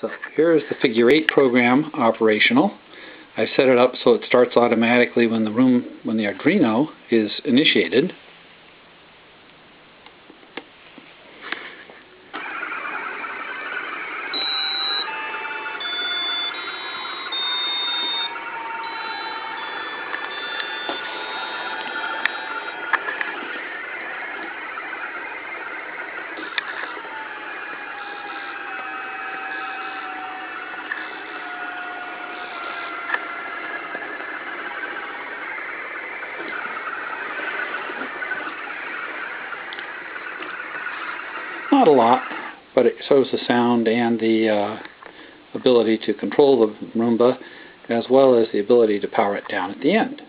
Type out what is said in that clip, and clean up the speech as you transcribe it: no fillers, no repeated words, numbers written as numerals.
So here's the figure 8 program operational. I set it up so it starts automatically when the Arduino is initiated. Not a lot, but it shows the sound and the ability to control the Roomba, as well as the ability to power it down at the end.